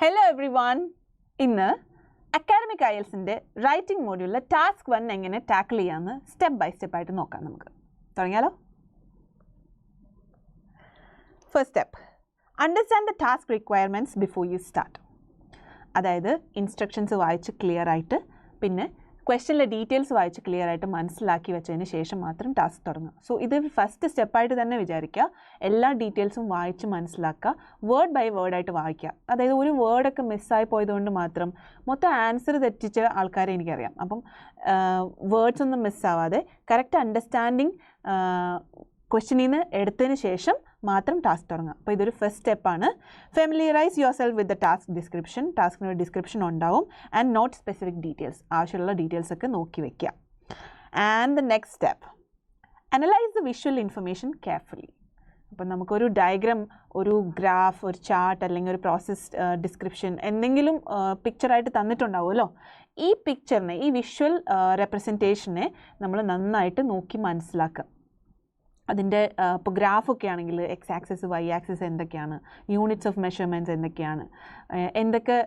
Hello everyone. ഇന്ന് academic IELTSന്റെ writing മോഡ്യൂളിലെ task 1 എങ്ങനെ tackle ചെയ്യാമെന്ന് സ്റ്റെപ്പ് ബൈ സ്റ്റെപ്പ് ആയിട്ട് നോക്കാം. നമുക്ക് തുടങ്ങിയാലോ? First step, understand the task requirements before you start. അതായത് ഇൻസ്ട്രക്ഷൻസ് വായിച്ച് ക്ലിയർ ആയിട്ട്, പിന്നെ ക്വസ്റ്റ്യനിലെ ഡീറ്റെയിൽസ് വായിച്ച് ക്ലിയർ ആയിട്ട് മനസ്സിലാക്കി വെച്ചതിന് ശേഷം മാത്രം ടാസ്ക് തുടങ്ങുക. സോ ഇത് ഫസ്റ്റ് സ്റ്റെപ്പായിട്ട് തന്നെ വിചാരിക്കുക. എല്ലാ ഡീറ്റെയിൽസും വായിച്ച് മനസ്സിലാക്കുക, വേർഡ് ബൈ വേർഡായിട്ട് വായിക്കുക. അതായത് ഒരു വേർഡൊക്കെ മിസ്സായി പോയതുകൊണ്ട് മാത്രം മൊത്തം ആൻസർ തെറ്റിച്ച ആൾക്കാരെ എനിക്കറിയാം. അപ്പം വേർഡ്സ് ഒന്നും മിസ്സാവാതെ കറക്റ്റ് അണ്ടർസ്റ്റാൻഡിങ് ക്വസ്റ്റ്യനിൽ നിന്ന് എടുത്തതിന് ശേഷം മാത്രം ടാസ്ക് തുടങ്ങുക. അപ്പോൾ ഇതൊരു ഫസ്റ്റ് സ്റ്റെപ്പാണ്. Familiarize yourself with the task description. ടാസ്കിനൊരു ഡിസ്ക്രിപ്ഷൻ ഉണ്ടാവും ആൻഡ് നോട്ട് സ്പെസിഫിക് ഡീറ്റെയിൽസ്. ആവശ്യമുള്ള ഡീറ്റെയിൽസൊക്കെ നോക്കി വയ്ക്കുക. And the next step, analyse the visual information carefully. അപ്പം നമുക്കൊരു ഡയഗ്രാം, ഒരു ഗ്രാഫ്, ഒരു ചാർട്ട് അല്ലെങ്കിൽ ഒരു പ്രോസസ് ഡിസ്ക്രിപ്ഷൻ എന്തെങ്കിലും പിക്ചറായിട്ട് തന്നിട്ടുണ്ടാവുമല്ലോ. ഈ പിക്ചറിനെ, ഈ വിഷ്വൽ റെപ്രസെൻറ്റേഷനെ നമ്മൾ നന്നായിട്ട് നോക്കി മനസ്സിലാക്കുക. അതിൻ്റെ ഇപ്പോൾ ഗ്രാഫൊക്കെ ആണെങ്കിൽ എക്സ് ആക്സിസ് വൈ ആക്സിസ് എന്തൊക്കെയാണ്, യൂണിറ്റ്സ് ഓഫ് മെഷർമെൻറ്റ്സ് എന്തൊക്കെയാണ്, എന്തൊക്കെ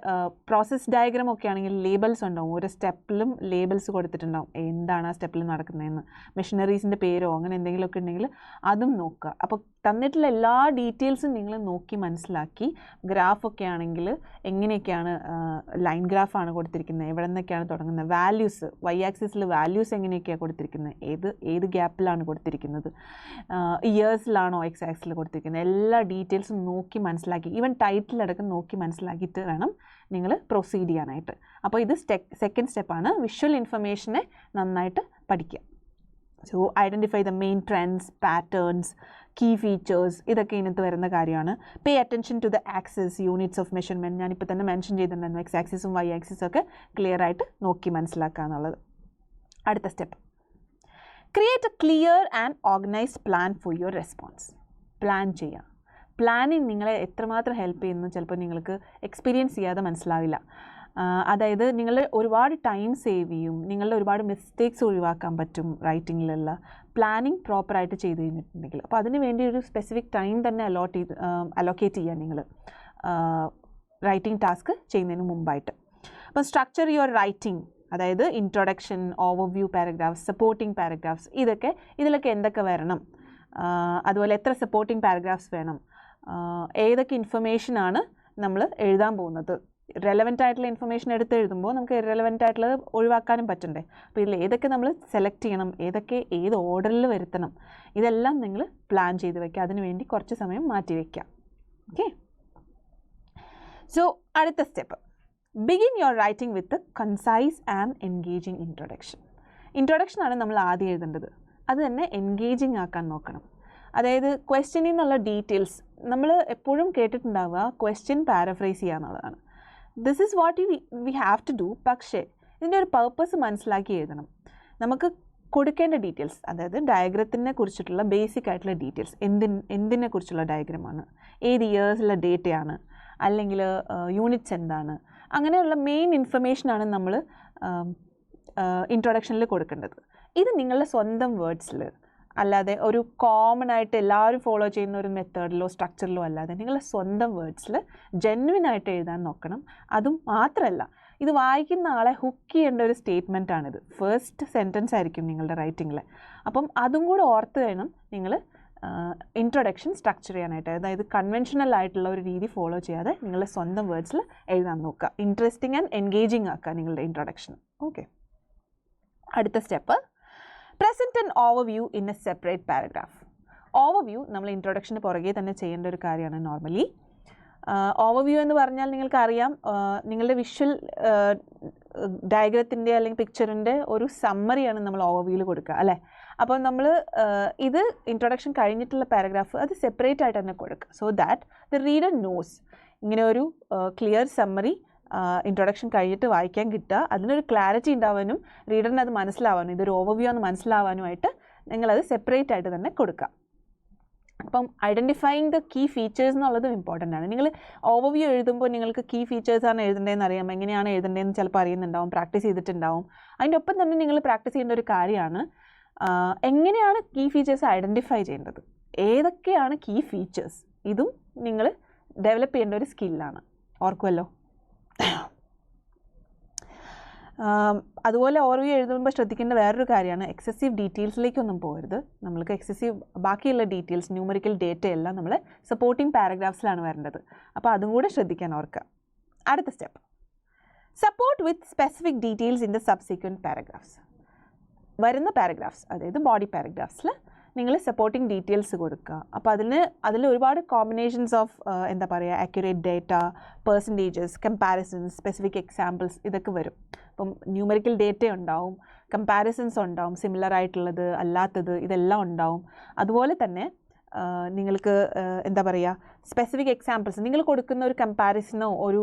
പ്രോസസ് ഡയഗ്രാം ഒക്കെ ആണെങ്കിൽ ലേബൽസ് ഉണ്ടാവും. ഓരോ സ്റ്റെപ്പിലും ലേബൽസ് കൊടുത്തിട്ടുണ്ടാവും, എന്താണ് ആ സ്റ്റെപ്പിൽ നടക്കുന്നതെന്ന്. മെഷീനറീസിൻ്റെ പേരോ അങ്ങനെ എന്തെങ്കിലുമൊക്കെ ഉണ്ടെങ്കിൽ അതും നോക്കുക. അപ്പോൾ തന്നിട്ടുള്ള എല്ലാ ഡീറ്റെയിൽസും നിങ്ങൾ നോക്കി മനസ്സിലാക്കി. ഗ്രാഫൊക്കെ ആണെങ്കിൽ എങ്ങനെയൊക്കെയാണ്, ലൈൻ ഗ്രാഫാണ് കൊടുത്തിരിക്കുന്നത്, എവിടെ നിന്നൊക്കെയാണ് തുടങ്ങുന്നത്, വാല്യൂസ് വൈ ആക്സിസിൽ വാല്യൂസ് എങ്ങനെയൊക്കെയാണ് കൊടുത്തിരിക്കുന്നത്, ഏത് ഗ്യാപ്പിലാണ് കൊടുത്തിരിക്കുന്നത്, ഇയേഴ്സിലാണോ എക്സ് ആക്സിൽ കൊടുത്തിരിക്കുന്നത്, എല്ലാ ഡീറ്റെയിൽസും നോക്കി മനസ്സിലാക്കി, ഈവൻ ടൈറ്റിലടക്കം നോക്കി മനസ്സിലാക്കിയിട്ട് വേണം നിങ്ങൾ പ്രൊസീഡ് ചെയ്യാനായിട്ട്. അപ്പോൾ ഇത് സെക്കൻഡ് സ്റ്റെപ്പാണ്. വിഷ്വൽ ഇൻഫർമേഷനെ നന്നായിട്ട് പഠിക്കുക. So identify the main trends, patterns, key features, ഇതൊക്കെ ഇതിനകത്ത് വരുന്ന കാര്യമാണ്. Pay attention to the axis, units of measurement. ഞാനിപ്പോൾ തന്നെ മെൻഷൻ ചെയ്തിട്ടുണ്ടായിരുന്നു. എക്സ് ആക്സിസും വൈ ആക്സിസും ഒക്കെ ക്ലിയർ ആയിട്ട് നോക്കി മനസ്സിലാക്കുക എന്നുള്ളത്. അടുത്ത step, create A clear and organised plan for your response. Plan ചെയ്യുക. പ്ലാനിങ് നിങ്ങളെ എത്രമാത്രം ഹെൽപ്പ് ചെയ്യുന്നു ചിലപ്പോൾ നിങ്ങൾക്ക് എക്സ്പീരിയൻസ് ചെയ്യാതെ മനസ്സിലാവില്ല. അതായത് നിങ്ങൾ ഒരുപാട് ടൈം സേവ് ചെയ്യും, നിങ്ങളുടെ ഒരുപാട് മിസ്റ്റേക്സ് ഒഴിവാക്കാൻ പറ്റും റൈറ്റിങ്ങിലുള്ള പ്ലാനിങ് പ്രോപ്പറായിട്ട് ചെയ്ത് കഴിഞ്ഞിട്ടുണ്ടെങ്കിൽ. അപ്പോൾ അതിന് വേണ്ടി ഒരു സ്പെസിഫിക് ടൈം തന്നെ അലോക്കേറ്റ് ചെയ്യുക നിങ്ങൾ റൈറ്റിംഗ് ടാസ്ക് ചെയ്യുന്നതിന് മുമ്പായിട്ട്. അപ്പോൾ സ്ട്രക്ചർ യുവർ റൈറ്റിംഗ്, അതായത് introduction, overview paragraphs, supporting paragraphs, ഇതിലൊക്കെ എന്തൊക്കെ വരണം, അതുപോലെ എത്ര സപ്പോർട്ടിംഗ് പാരഗ്രാഫ്സ് വേണം, ഏതൊക്കെ ഇൻഫർമേഷനാണ് നമ്മൾ എഴുതാൻ പോകുന്നത്. റെലവൻ്റ് ആയിട്ടുള്ള ഇൻഫർമേഷൻ എടുത്ത് എഴുതുമ്പോൾ നമുക്ക് ഇറെലവൻ്റ് ആയിട്ടുള്ളത് ഒഴിവാക്കാനും പറ്റണ്ടേ. അപ്പോൾ ഇതിൽ ഏതൊക്കെ നമ്മൾ സെലക്ട് ചെയ്യണം, ഏത് ഓർഡറിൽ വരുത്തണം, ഇതെല്ലാം നിങ്ങൾ പ്ലാൻ ചെയ്ത് വയ്ക്കുക. അതിനുവേണ്ടി കുറച്ച് സമയം മാറ്റി വയ്ക്കുക. ഓക്കെ. സോ അടുത്ത step, begin your writing with concise and engaging introduction. ഇൻട്രൊഡക്ഷനാണ് നമ്മൾ ആദ്യം എഴുതേണ്ടത്. അത് തന്നെ എൻഗേജിങ് ആക്കാൻ നോക്കണം. അതായത് ക്വസ്റ്റ്യനിൽ നിന്നുള്ള ഡീറ്റെയിൽസ് നമ്മൾ എപ്പോഴും കേട്ടിട്ടുണ്ടാവുക, ക്വസ്റ്റ്യൻ പാരഫ്രൈസ് ചെയ്യുക എന്നുള്ളതാണ്. This is what we have to do. പക്ഷേ ഇതിൻ്റെ ഒരു പർപ്പസ് മനസ്സിലാക്കി എഴുതണം. നമുക്ക് കൊടുക്കേണ്ട ഡീറ്റെയിൽസ്, അതായത് ഡയഗ്രത്തിനെ കുറിച്ചിട്ടുള്ള ബേസിക് ആയിട്ടുള്ള ഡീറ്റെയിൽസ്, എന്തിനെ കുറിച്ചുള്ള ഡയഗ്രമാണ്, ഏത് ഇയേഴ്സിലെ ഡേറ്റയാണ്, അല്ലെങ്കിൽ യൂണിറ്റ്സ് എന്താണ്, അങ്ങനെയുള്ള മെയിൻ ഇൻഫർമേഷനാണ് നമ്മൾ ഇൻട്രൊഡക്ഷനിൽ കൊടുക്കേണ്ടത്. ഇത് നിങ്ങളുടെ സ്വന്തം വേർഡ്സിൽ, അല്ലാതെ ഒരു കോമൺ ആയിട്ട് എല്ലാവരും ഫോളോ ചെയ്യുന്ന ഒരു മെത്തേഡിലോ സ്ട്രക്ചറിലോ അല്ലാതെ നിങ്ങളുടെ സ്വന്തം വേർഡ്സിൽ ജെന്യുവിനായിട്ട് എഴുതാൻ നോക്കണം. അതും മാത്രമല്ല, ഇത് വായിക്കുന്ന ആളെ ഹുക്ക് ചെയ്യേണ്ട ഒരു സ്റ്റേറ്റ്മെൻറ്റാണിത്. ഫസ്റ്റ് സെൻറ്റൻസ് ആയിരിക്കും നിങ്ങളുടെ റൈറ്റിങ്ങിൽ. അപ്പം അതും കൂടെ ഓർത്ത് വേണം നിങ്ങൾ ഇൻട്രൊഡക്ഷൻ സ്ട്രക്ചർ ചെയ്യാനായിട്ട്. അതായത് കൺവെൻഷണൽ ആയിട്ടുള്ള ഒരു രീതി ഫോളോ ചെയ്യാതെ നിങ്ങളുടെ സ്വന്തം വേർഡ്സിൽ എഴുതാൻ നോക്കുക. ഇൻട്രസ്റ്റിംഗ് ആൻഡ് എൻഗേജിങ് ആക്കുക നിങ്ങളുടെ ഇൻട്രൊഡക്ഷൻ. ഓക്കെ. അടുത്ത step, present an overview in A separate paragraph. Overview നമ്മൾ ഇൻട്രൊഡക്ഷന് പുറകെ തന്നെ ചെയ്യേണ്ട ഒരു കാര്യമാണ് നോർമലി. ഓവർവ്യൂ എന്ന് പറഞ്ഞാൽ നിങ്ങൾക്കറിയാം, നിങ്ങളുടെ വിഷ്വൽ ഡയഗ്രത്തിൻ്റെ അല്ലെങ്കിൽ പിക്ചറിൻ്റെ ഒരു സമ്മറിയാണ് നമ്മൾ ഓവർവ്യൂവിൽ കൊടുക്കുക, അല്ലേ? അപ്പോൾ നമ്മൾ ഇത് ഇൻട്രൊഡക്ഷൻ കഴിഞ്ഞിട്ടുള്ള പാരഗ്രാഫ് അത് സെപ്പറേറ്റ് ആയിട്ട് തന്നെ കൊടുക്കുക. So that the reader knows. ഇങ്ങനെ ഒരു ക്ലിയർ സമ്മറി ഇൻട്രൊഡക്ഷൻ കഴിഞ്ഞിട്ട് വായിക്കാൻ കിട്ടുക, അതിനൊരു ക്ലാരിറ്റി ഉണ്ടാവാനും റീഡറിന് അത് മനസ്സിലാവാനും, ഇതൊരു ഓവർവ്യൂ എന്ന് മനസ്സിലാവാനുമായിട്ട് നിങ്ങളത് സെപ്പറേറ്റ് ആയിട്ട് തന്നെ കൊടുക്കുക. അപ്പം ഐഡൻറ്റിഫൈയിങ് ദ കീ ഫീച്ചേഴ്സ് എന്നുള്ളതും ഇമ്പോർട്ടൻ്റ് ആണ്. നിങ്ങൾ ഓവർവ്യൂ എഴുതുമ്പോൾ നിങ്ങൾക്ക് കീ ഫീച്ചേഴ്സാണ് എഴുതേണ്ടതെന്ന് അറിയാം, എങ്ങനെയാണ് എഴുതേണ്ടതെന്ന് ചിലപ്പോൾ അറിയുന്നുണ്ടാവും, പ്രാക്ടീസ് ചെയ്തിട്ടുണ്ടാവും. അതിൻ്റെ ഒപ്പം തന്നെ നിങ്ങൾ പ്രാക്ടീസ് ചെയ്യേണ്ട ഒരു കാര്യമാണ് എങ്ങനെയാണ് കീ ഫീച്ചേഴ്സ് ഐഡൻറ്റിഫൈ ചെയ്യേണ്ടത്, ഏതൊക്കെയാണ് കീ ഫീച്ചേഴ്സ്. ഇതും നിങ്ങൾ ഡെവലപ്പ് ചെയ്യേണ്ട ഒരു സ്കില്ലാണ്. ഓർക്കുമല്ലോ? അതുപോലെ ഓർവി എഴുതുമ്പോൾ ശ്രദ്ധിക്കേണ്ട വേറൊരു കാര്യമാണ് എക്സസീവ് ഡീറ്റെയിൽസിലേക്കൊന്നും പോകരുത്. നമ്മൾക്ക് എക്സസീവ് ബാക്കിയുള്ള ഡീറ്റെയിൽസ് ന്യൂമറിക്കൽ ഡേറ്റ എല്ലാം നമ്മൾ സപ്പോർട്ടിംഗ് പാരഗ്രാഫ്സിലാണ് വരേണ്ടത്. അപ്പോൾ അതും കൂടെ ശ്രദ്ധിക്കാൻ ഓർക്കുക. അടുത്ത step, support with specific details in the subsequent paragraphs. വരുന്ന പാരഗ്രാഫ്സ്, അതായത് ബോഡി പാരഗ്രാഫ്സിൽ നിങ്ങൾ സപ്പോർട്ടിംഗ് ഡീറ്റെയിൽസ് കൊടുക്കുക. അപ്പോൾ അതിൽ ഒരുപാട് കോമ്പിനേഷൻസ് ഓഫ് എന്താ പറയുക, accurate data, percentages, comparisons, specific examples, ഇതൊക്കെ വരും. അപ്പം ന്യൂമറിക്കൽ ഡേറ്റ ഉണ്ടാവും, കമ്പാരിസൺസ് ഉണ്ടാവും, സിമിലർ ആയിട്ടുള്ളത് അല്ലാത്തത് ഇതെല്ലാം ഉണ്ടാവും. അതുപോലെ തന്നെ നിങ്ങൾക്ക് എന്താ പറയുക, സ്പെസിഫിക് എക്സാമ്പിൾസ്, നിങ്ങൾ കൊടുക്കുന്ന ഒരു കമ്പാരിസണോ ഒരു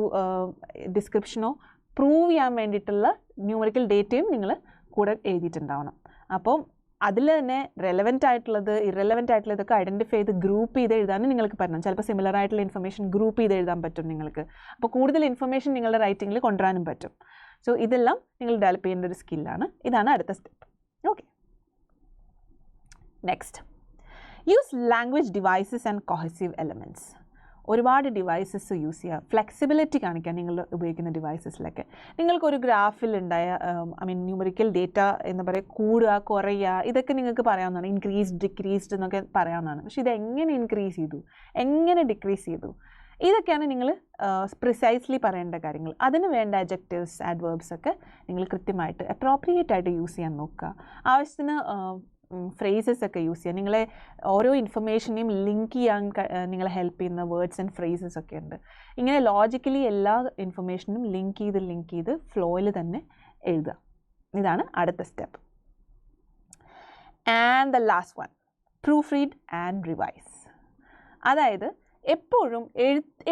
ഡിസ്ക്രിപ്ഷനോ പ്രൂവ് ചെയ്യാൻ വേണ്ടിയിട്ടുള്ള ന്യൂമറിക്കൽ ഡേറ്റയും നിങ്ങൾ കൂടെ എഴുതിയിട്ടുണ്ടാവണം. അപ്പം അതിൽ തന്നെ റെലവൻ്റ് ആയിട്ടുള്ളത് ഇറെലവൻ്റ് ആയിട്ടുള്ളതൊക്കെ ഐഡൻറ്റിഫൈ ചെയ്ത് ഗ്രൂപ്പ് ചെയ്ത് എഴുതാനും നിങ്ങൾക്ക് പറ്റണം. ചിലപ്പോൾ സിമിലർ ആയിട്ടുള്ള ഇൻഫർമേഷൻ ഗ്രൂപ്പ് ചെയ്ത് എഴുതാൻ പറ്റും നിങ്ങൾക്ക്. അപ്പോൾ കൂടുതൽ ഇൻഫർമേഷൻ നിങ്ങളുടെ റൈറ്റിങ്ങിൽ കൊണ്ടുവരാനും പറ്റും. സോ ഇതെല്ലാം നിങ്ങൾ ഡെവലപ്പ് ചെയ്യേണ്ട ഒരു സ്കില്ലാണ്. ഇതാണ് അടുത്ത step. Okay, next, use language devices and cohesive elements. ഒരുപാട് ഡിവൈസസ് യൂസ് ചെയ്യുക, ഫ്ലെക്സിബിലിറ്റി കാണിക്കാൻ നിങ്ങൾ ഉപയോഗിക്കുന്ന ഡിവൈസസിലൊക്കെ. നിങ്ങൾക്കൊരു ഗ്രാഫിലുണ്ടായ ന്യൂമറിക്കൽ ഡേറ്റ എന്ന് പറയുക കൂടുക കുറയുക ഇതൊക്കെ നിങ്ങൾക്ക് പറയാവുന്നതാണ്. ഇൻക്രീസ്ഡ് ഡിക്രീസ്ഡ് എന്നൊക്കെ പറയാവുന്നതാണ്. പക്ഷേ ഇതെങ്ങനെ ഇൻക്രീസ് ചെയ്തു, എങ്ങനെ ഡിക്രീസ് ചെയ്തു, ഇതൊക്കെയാണ് നിങ്ങൾ പ്രിസൈസ്ലി പറയേണ്ട കാര്യങ്ങൾ. അതിന് വേണ്ട അഡ്ജക്റ്റീവ്സ്, ആഡ്വേർബ്സ് ഒക്കെ നിങ്ങൾ കൃത്യമായിട്ട് അപ്രോപ്രിയേറ്റ് ആയിട്ട് യൂസ് ചെയ്യാൻ നോക്കുക. ആവശ്യത്തിന് ഫ്രേസസ് ഒക്കെ യൂസ് ചെയ്യുക. നിങ്ങളെ ഓരോ ഇൻഫർമേഷനെയും ലിങ്ക് ചെയ്യാൻ നിങ്ങളെ ഹെൽപ്പ് ചെയ്യുന്ന വേർഡ്സ് ആൻഡ് ഫ്രേസസ് ഒക്കെ ഉണ്ട്. ഇങ്ങനെ ലോജിക്കലി എല്ലാ ഇൻഫർമേഷനും ലിങ്ക് ചെയ്ത് ഫ്ലോയിൽ തന്നെ എഴുതുക. ഇതാണ് അടുത്ത step. And the last one, proof read and revise. അതായത് എപ്പോഴും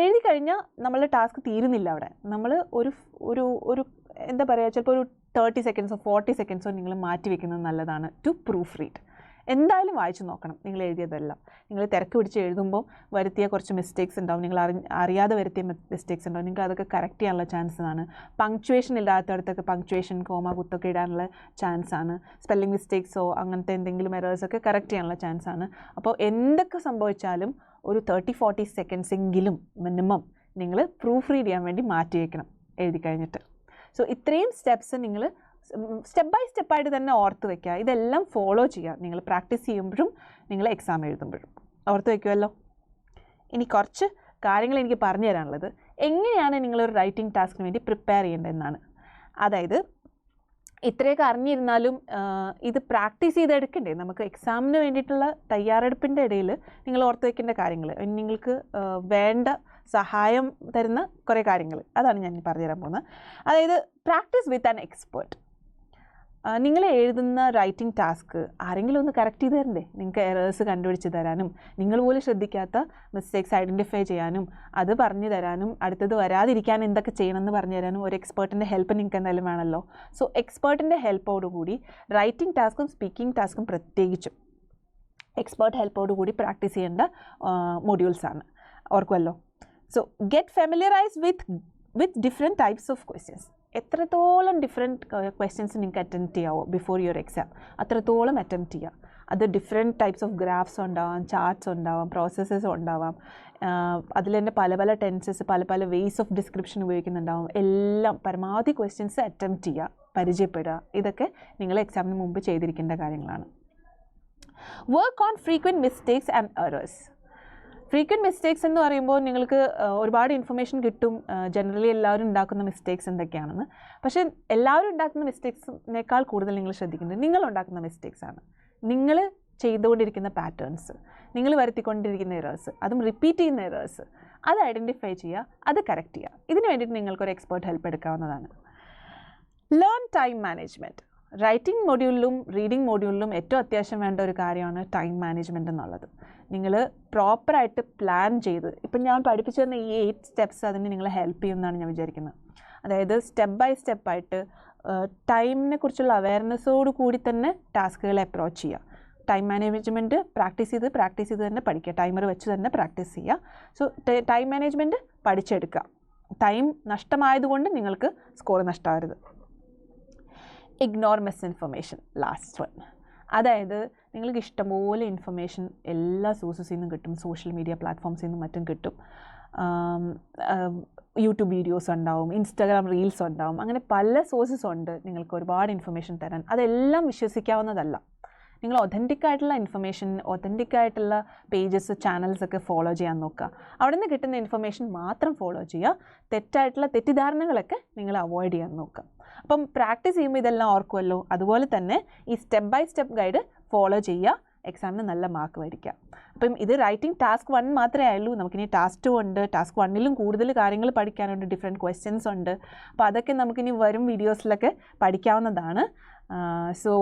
എഴുതി കഴിഞ്ഞാൽ നമ്മളുടെ ടാസ്ക് തീരുന്നില്ല. അവിടെ നമ്മൾ ഒരു എന്താ പറയുക, ചിലപ്പോൾ ഒരു 30 സെക്കൻഡ്സോ 40 സെക്കൻഡ്സോ നിങ്ങൾ മാറ്റി വയ്ക്കുന്നത് നല്ലതാണ് ടു പ്രൂഫ് റീഡ്. എന്തായാലും വായിച്ചു നോക്കണം നിങ്ങൾ എഴുതിയതെല്ലാം. നിങ്ങൾ തിരക്ക് പിടിച്ച് എഴുതുമ്പോൾ വരുത്തിയ കുറച്ച് മിസ്റ്റേക്സ് ഉണ്ടാവും, നിങ്ങൾ അറിയാതെ വരുത്തിയ മിസ്റ്റേക്സ് ഉണ്ടാവും. നിങ്ങൾക്ക് അതൊക്കെ കറക്റ്റ് ചെയ്യാനുള്ള ചാൻസ് ആണ്. പങ്ക്ച്വേഷൻ ഇല്ലാത്തടത്തൊക്കെ പങ്ക്ച്വേഷൻ, കോമ, കുത്തൊക്കെ ഇടാനുള്ള ചാൻസ് ആണ്. സ്പെല്ലിംഗ് മിസ്റ്റേക്സോ അങ്ങനത്തെ എന്തെങ്കിലും എറേഴ്സൊക്കെ കറക്റ്റ് ചെയ്യാനുള്ള ചാൻസ് ആണ്. അപ്പോൾ എന്തൊക്കെ സംഭവിച്ചാലും ഒരു 30-40 സെക്കൻഡ്സ് എങ്കിലും മിനിമം നിങ്ങൾ പ്രൂഫ് റീഡ് ചെയ്യാൻ വേണ്ടി മാറ്റി വയ്ക്കണം എഴുതി കഴിഞ്ഞിട്ട്. സോ ഇത്രയും സ്റ്റെപ്സ് നിങ്ങൾ സ്റ്റെപ്പ് ബൈ സ്റ്റെപ്പായിട്ട് തന്നെ ഓർത്ത് വയ്ക്കുക. ഇതെല്ലാം ഫോളോ ചെയ്യുക നിങ്ങൾ പ്രാക്ടീസ് ചെയ്യുമ്പോഴും നിങ്ങൾ എക്സാം എഴുതുമ്പോഴും. ഓർത്ത് വയ്ക്കുമല്ലോ. ഇനി കുറച്ച് കാര്യങ്ങൾ എനിക്ക് പറഞ്ഞു തരാനുള്ളത് എങ്ങനെയാണ് നിങ്ങളൊരു റൈറ്റിംഗ് ടാസ്കിന് വേണ്ടി പ്രിപ്പയർ ചെയ്യേണ്ടതെന്നാണ്. അതായത് ഇത്രയൊക്കെ അറിഞ്ഞിരുന്നാലും ഇത് പ്രാക്ടീസ് ചെയ്തെടുക്കണ്ടേ. നമുക്ക് എക്സാമിന് വേണ്ടിയിട്ടുള്ള തയ്യാറെടുപ്പിൻ്റെ ഇടയിൽ നിങ്ങൾ ഓർത്ത് വയ്ക്കേണ്ട കാര്യങ്ങൾ, നിങ്ങൾക്ക് വേണ്ട സഹായം തരുന്ന കുറേ കാര്യങ്ങൾ, അതാണ് ഞാൻ പറഞ്ഞു തരാൻ പോകുന്നത്. അതായത് പ്രാക്ടീസ് വിത്ത് ആൻ എക്സ്പേർട്ട്. നിങ്ങൾ എഴുതുന്ന റൈറ്റിംഗ് ടാസ്ക് ആരെങ്കിലും ഒന്ന് കറക്റ്റ് ചെയ്ത് തരണ്ടേ. നിങ്ങൾക്ക് എറേഴ്സ് കണ്ടുപിടിച്ച് തരാനും നിങ്ങൾ പോലും ശ്രദ്ധിക്കാത്ത മിസ്റ്റേക്സ് ഐഡൻറ്റിഫൈ ചെയ്യാനും അത് പറഞ്ഞു തരാനും അടുത്തത് വരാതിരിക്കാൻ എന്തൊക്കെ ചെയ്യണമെന്ന് പറഞ്ഞു തരാനും ഒരു എക്സ്പേർട്ടിൻ്റെ ഹെൽപ്പ് നിങ്ങൾക്ക് എന്തായാലും വേണമല്ലോ. സോ എക്സ്പേർട്ടിൻ്റെ ഹെൽപ്പോടുകൂടി റൈറ്റിംഗ് ടാസ്കും സ്പീക്കിംഗ് ടാസ്കും പ്രത്യേകിച്ചും എക്സ്പേർട്ട് ഹെൽപ്പോടുകൂടി പ്രാക്ടീസ് ചെയ്യേണ്ട മൊഡ്യൂൾസാണ്. ഓർക്കുമല്ലോ. So get familiarized with different types of questions. എത്രത്തോളം ഡിഫറെൻറ്റ് ക്വസ്റ്റ്യൻസ് നിങ്ങൾക്ക് അറ്റംപ്റ്റ് ചെയ്യാവോ ബിഫോർ യുവർ എക്സാം അത്രത്തോളം അറ്റംപ്റ്റ് ചെയ്യുക. അത് ഡിഫറെൻറ്റ് ടൈപ്സ് ഓഫ് ഗ്രാഫ്സ് ഉണ്ടാവാം, ചാർട്ട്സ് ഉണ്ടാവാം, പ്രോസസ്സസ് ഉണ്ടാവാം. അതിൽ തന്നെ പല പല ടെൻസസ്, പല പല വേസ് ഓഫ് ഡിസ്ക്രിപ്ഷൻ ഉപയോഗിക്കുന്നുണ്ടാവും. എല്ലാം പരമാവധി ക്വസ്റ്റ്യൻസ് അറ്റംപ്റ്റ് ചെയ്യുക, പരിചയപ്പെടുക. ഇതൊക്കെ നിങ്ങൾ എക്സാമിന് മുമ്പ് ചെയ്തിരിക്കേണ്ട കാര്യങ്ങളാണ്. Work on frequent mistakes and errors. Frequent mistakes എന്ന് പറയുമ്പോൾ നിങ്ങൾക്ക് ഒരുപാട് ഇൻഫർമേഷൻ കിട്ടും ജനറലി എല്ലാവരും ഉണ്ടാക്കുന്ന മിസ്റ്റേക്സ് എന്തൊക്കെയാണെന്ന്. പക്ഷേ എല്ലാവരും ഉണ്ടാക്കുന്ന മിസ്റ്റേക്സിനേക്കാൾ കൂടുതൽ നിങ്ങൾ ശ്രദ്ധിക്കുന്നത് നിങ്ങൾ ഉണ്ടാക്കുന്ന മിസ്റ്റേക്സാണ്. നിങ്ങൾ ചെയ്തുകൊണ്ടിരിക്കുന്ന പാറ്റേൺസ്, നിങ്ങൾ വരുത്തിക്കൊണ്ടിരിക്കുന്ന എറേഴ്സ്, അതും റിപ്പീറ്റ് ചെയ്യുന്ന എറേഴ്സ്, അത് ഐഡൻറ്റിഫൈ ചെയ്യുക, അത് കറക്റ്റ് ചെയ്യുക. ഇതിന് വേണ്ടിയിട്ട് നിങ്ങൾക്കൊരു എക്സ്പേർട്ട് ഹെൽപ്പ് എടുക്കാവുന്നതാണ്. Learn time management. റൈറ്റിംഗ് മൊഡ്യൂളിലും റീഡിംഗ് മൊഡ്യൂളിലും ഏറ്റവും അത്യാവശ്യം വേണ്ട ഒരു കാര്യമാണ് ടൈം മാനേജ്മെൻറ്റ് എന്നുള്ളത്. നിങ്ങൾ പ്രോപ്പറായിട്ട് പ്ലാൻ ചെയ്ത്, ഇപ്പം ഞാൻ പഠിപ്പിച്ചു തന്ന ഈ 8 സ്റ്റെപ്സ് അതിന് നിങ്ങളെ ഹെൽപ്പ് ചെയ്യുമെന്നാണ് ഞാൻ വിചാരിക്കുന്നത്. അതായത് സ്റ്റെപ്പ് ബൈ സ്റ്റെപ്പായിട്ട് ടൈമിനെ കുറിച്ചുള്ള അവയർനെസ്സോട് കൂടി തന്നെ ടാസ്കുകളെ അപ്രോച്ച് ചെയ്യുക. ടൈം മാനേജ്മെൻറ്റ് പ്രാക്ടീസ് ചെയ്ത് തന്നെ പഠിക്കുക. ടൈമർ വെച്ച് തന്നെ പ്രാക്ടീസ് ചെയ്യുക. സോ ടൈം മാനേജ്മെൻറ്റ് പഠിച്ചെടുക്കുക. ടൈം നഷ്ടമായതുകൊണ്ട് നിങ്ങൾക്ക് സ്കോർ നഷ്ടമാകരുത്. Ignore miss information, last one. അതായത് നിങ്ങൾക്ക് ഇഷ്ടംപോലെ ഇൻഫർമേഷൻ എല്ലാ സോഴ്സസിൽ നിന്നും കിട്ടും, സോഷ്യൽ മീഡിയ പ്ലാറ്റ്ഫോംസിൽ നിന്നും മറ്റും കിട്ടും. യൂട്യൂബ് വീഡിയോസ് ഉണ്ടാവും, ഇൻസ്റ്റാഗ്രാം റീൽസ് ഉണ്ടാവും, അങ്ങനെ പല സോഴ്സസ് ഉണ്ട് നിങ്ങൾക്ക് ഒരുപാട് ഇൻഫർമേഷൻ തരാൻ. അതെല്ലാം വിശ്വസിക്കാവുന്നതല്ല. നിങ്ങൾ ഒതൻറ്റിക് ആയിട്ടുള്ള ഇൻഫർമേഷൻ, ഒതൻറ്റിക് ആയിട്ടുള്ള പേജസ്, ചാനൽസൊക്കെ ഫോളോ ചെയ്യാൻ നോക്കുക. അവിടെ നിന്ന് കിട്ടുന്ന ഇൻഫർമേഷൻ മാത്രം ഫോളോ ചെയ്യുക. തെറ്റായിട്ടുള്ള തെറ്റിദ്ധാരണകളൊക്കെ നിങ്ങൾ അവോയ്ഡ് ചെയ്യാൻ നോക്കുക. അപ്പം പ്രാക്ടീസ് ചെയ്യുമ്പോൾ ഇതെല്ലാം ഓർക്കുമല്ലോ. അതുപോലെ തന്നെ ഈ step by step guide follow ചെയ്യുക, എക്സാമിന് നല്ല മാർക്ക് മേടിക്കുക. അപ്പം ഇത് റൈറ്റിംഗ് ടാസ്ക് 1 മാത്രമേ ആയുള്ളൂ. നമുക്കിനി ടാസ്ക് 2 ഉണ്ട്. ടാസ്ക് 1ലും കൂടുതൽ കാര്യങ്ങൾ പഠിക്കാനുണ്ട്, ഡിഫറെൻറ്റ് ക്വസ്റ്റ്യൻസ് ഉണ്ട്. അപ്പോൾ അതൊക്കെ നമുക്കിനി വരും വീഡിയോസിലൊക്കെ പഠിക്കാവുന്നതാണ്. സോ